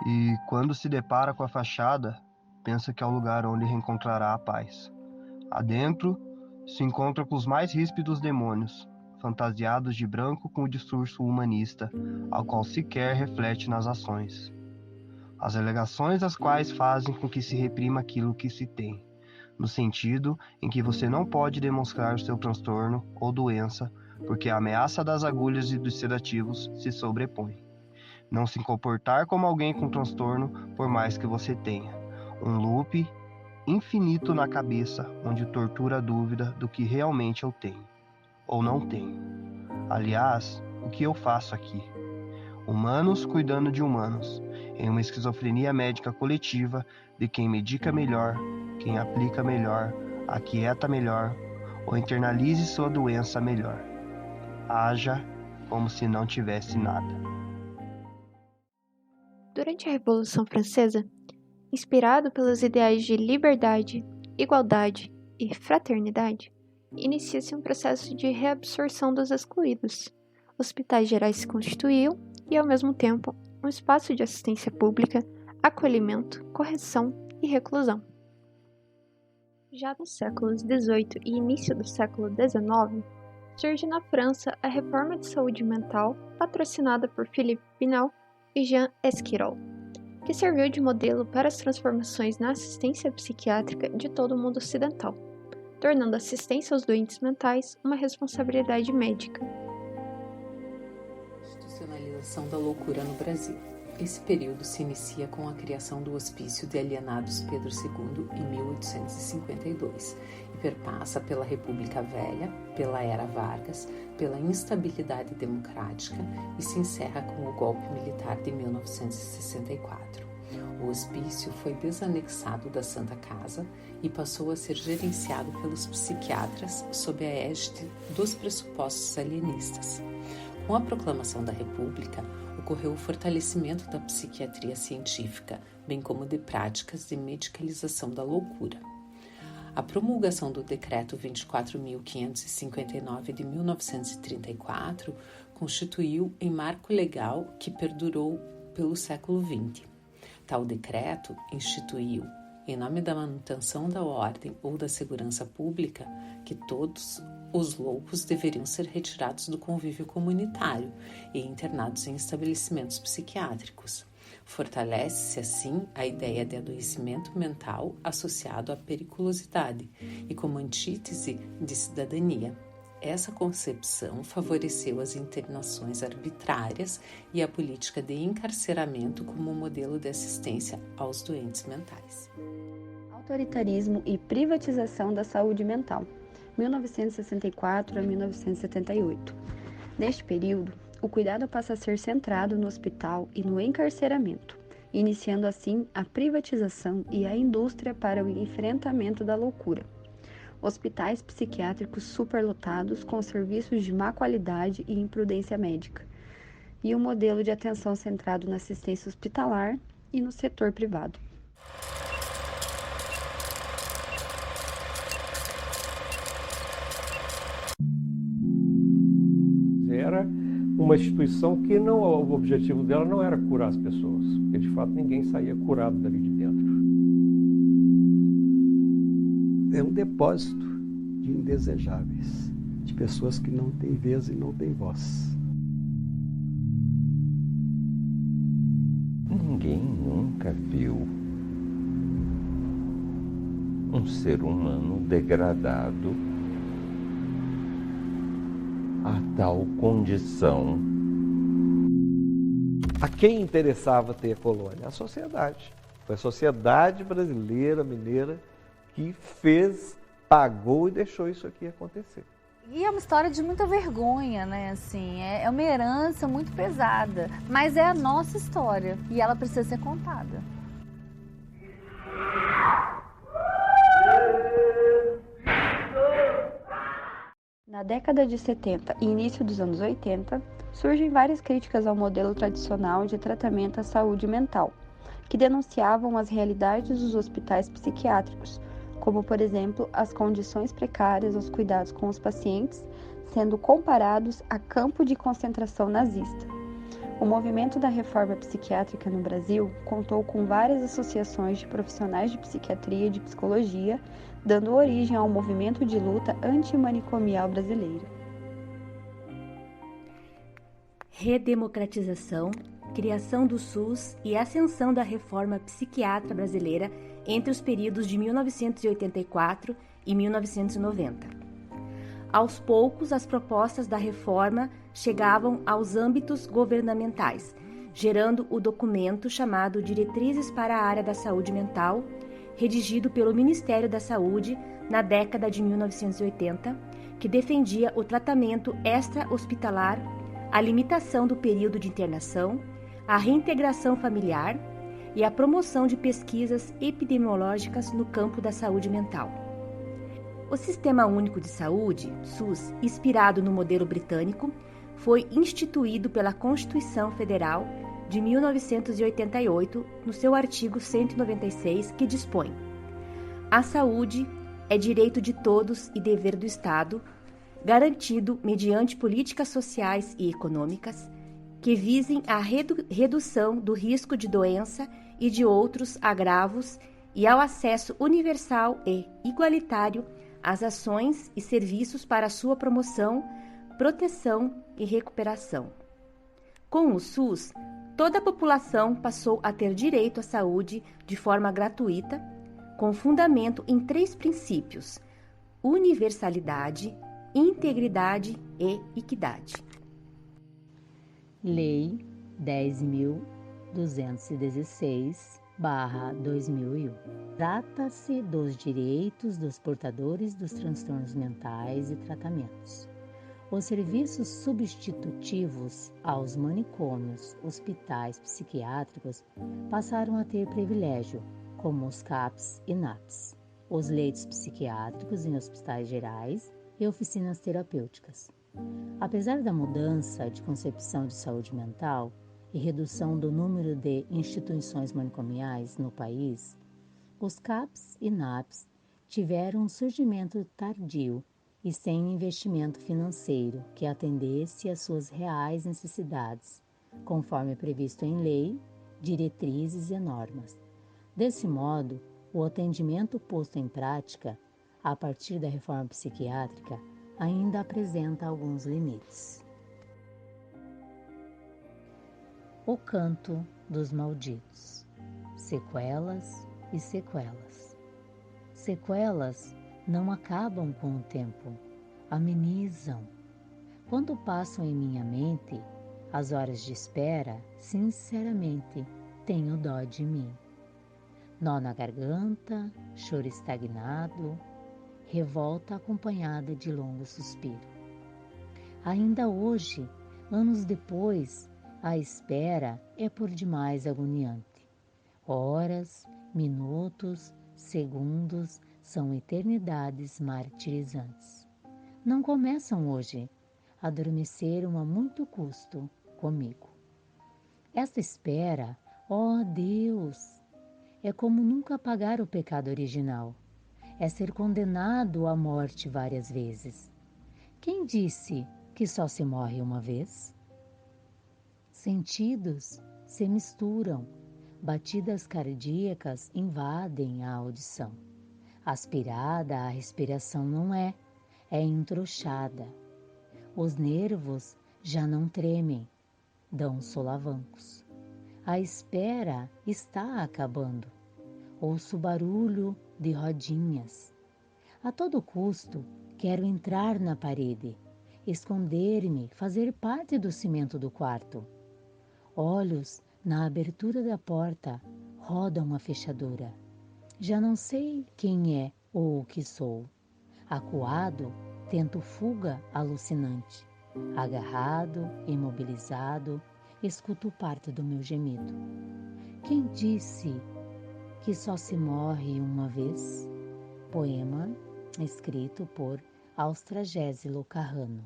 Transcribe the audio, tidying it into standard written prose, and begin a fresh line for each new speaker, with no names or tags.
e, quando se depara com a fachada, pensa que é o lugar onde reencontrará a paz. Adentro, se encontra com os mais ríspidos demônios, fantasiados de branco com o discurso humanista, ao qual sequer reflete nas ações. As alegações as quais fazem com que se reprima aquilo que se tem, no sentido em que você não pode demonstrar o seu transtorno ou doença, porque a ameaça das agulhas e dos sedativos se sobrepõe. Não se comportar como alguém com transtorno, por mais que você tenha. Um loop infinito na cabeça, onde tortura a dúvida do que realmente eu tenho, ou não tenho. Aliás, o que eu faço aqui? Humanos cuidando de humanos, em uma esquizofrenia médica coletiva de quem medica melhor, quem aplica melhor, aquieta melhor, ou internalize sua doença melhor. Haja como se não tivesse nada.
Durante a Revolução Francesa, inspirado pelos ideais de liberdade, igualdade e fraternidade, inicia-se um processo de reabsorção dos excluídos. Hospitais gerais se constituíam e, ao mesmo tempo, um espaço de assistência pública, acolhimento, correção e reclusão. Já nos séculos XVIII e início do século XIX, surge na França a Reforma de Saúde Mental, patrocinada por Philippe Pinel e Jean Esquirol, que serviu de modelo para as transformações na assistência psiquiátrica de todo o mundo ocidental, tornando a assistência aos doentes mentais uma responsabilidade médica.
Institucionalização da loucura no Brasil. Esse período se inicia com a criação do Hospício de Alienados Pedro II em 1852 e perpassa pela República Velha, pela Era Vargas, pela instabilidade democrática e se encerra com o golpe militar de 1964. O hospício foi desanexado da Santa Casa e passou a ser gerenciado pelos psiquiatras sob a égide dos pressupostos alienistas. Com a proclamação da República, ocorreu o fortalecimento da psiquiatria científica, bem como de práticas de medicalização da loucura. A promulgação do Decreto 24.559 de 1934 constituiu em marco legal que perdurou pelo século XX. Tal decreto instituiu, em nome da manutenção da ordem ou da segurança pública, que todos os loucos deveriam ser retirados do convívio comunitário e internados em estabelecimentos psiquiátricos. Fortalece-se, assim, a ideia de adoecimento mental associado à periculosidade e como antítese de cidadania. Essa concepção favoreceu as internações arbitrárias e a política de encarceramento como modelo de assistência aos doentes mentais.
Autoritarismo e privatização da saúde mental, 1964 a 1978. Neste período, o cuidado passa a ser centrado no hospital e no encarceramento, iniciando assim a privatização e a indústria para o enfrentamento da loucura. Hospitais psiquiátricos superlotados com serviços de má qualidade e imprudência médica, e um modelo de atenção centrado na assistência hospitalar e no setor privado.
Era uma instituição que o objetivo dela não era curar as pessoas, porque de fato ninguém saía curado dali de dentro.
É um depósito de indesejáveis, de pessoas que não têm vez e não têm voz.
Ninguém nunca viu um ser humano degradado a tal condição.
A quem interessava ter a colônia? A sociedade. Foi a sociedade brasileira, mineira, que fez, pagou e deixou isso aqui acontecer.
E é uma história de muita vergonha, né? Assim, é uma herança muito pesada, mas é a nossa história e ela precisa ser contada.
Na década de 70 e início dos anos 80, surgem várias críticas ao modelo tradicional de tratamento à saúde mental, que denunciavam as realidades dos hospitais psiquiátricos, como, por exemplo, as condições precárias aos cuidados com os pacientes, sendo comparados a campo de concentração nazista. O movimento da reforma psiquiátrica no Brasil contou com várias associações de profissionais de psiquiatria e de psicologia, dando origem ao movimento de luta antimanicomial brasileiro.
Redemocratização, criação do SUS e ascensão da reforma psiquiátrica brasileira entre os períodos de 1984 e 1990. Aos poucos, as propostas da reforma chegavam aos âmbitos governamentais, gerando o documento chamado Diretrizes para a Área da Saúde Mental, redigido pelo Ministério da Saúde na década de 1980, que defendia o tratamento extra-hospitalar, a limitação do período de internação, a reintegração familiar e a promoção de pesquisas epidemiológicas no campo da saúde mental. O Sistema Único de Saúde, SUS, inspirado no modelo britânico, foi instituído pela Constituição Federal de 1988, no seu artigo 196, que dispõe: a saúde é direito de todos e dever do Estado, garantido mediante políticas sociais e econômicas que visem a redução do risco de doença e de outros agravos e ao acesso universal e igualitário às ações e serviços para sua promoção, proteção e recuperação. Com o SUS, toda a população passou a ter direito à saúde de forma gratuita, com fundamento em 3 princípios: universalidade, integridade e equidade.
Lei 10.216/2001. Trata-se dos direitos dos portadores dos transtornos mentais e tratamentos. Os serviços substitutivos aos manicômios, hospitais psiquiátricos passaram a ter privilégio, como os CAPs e NAPs, os leitos psiquiátricos em hospitais gerais e oficinas terapêuticas. Apesar da mudança de concepção de saúde mental e redução do número de instituições manicomiais no país, os CAPs e NAPs tiveram um surgimento tardio e sem investimento financeiro que atendesse às suas reais necessidades, conforme previsto em lei, diretrizes e normas. Desse modo, o atendimento posto em prática, a partir da reforma psiquiátrica, ainda apresenta alguns limites. O Canto dos Malditos. Sequelas e sequelas. Sequelas não acabam com o tempo, amenizam. Quando passam em minha mente, as horas de espera, sinceramente, tenho dó de mim. Nó na garganta, choro estagnado, revolta acompanhada de longo suspiro. Ainda hoje, anos depois, a espera é por demais agoniante. Horas, minutos, segundos são eternidades martirizantes. Não começam hoje, adormeceram a muito custo comigo. Esta espera, ó Deus, é como nunca pagar o pecado original. É ser condenado à morte várias vezes. Quem disse que só se morre uma vez? Sentidos se misturam, batidas cardíacas invadem a audição. Aspirada a respiração não é entrouxada. Os nervos já não tremem, dão solavancos. A espera está acabando. Ouço barulho de rodinhas. A todo custo, quero entrar na parede, esconder-me, fazer parte do cimento do quarto. Olhos na abertura da porta rodam a fechadura. Já não sei quem é ou o que sou. Acuado, tento fuga alucinante. Agarrado, imobilizado, escuto parte do meu gemido. Quem disse que só se morre uma vez? Poema escrito por Austragésilo Carrano.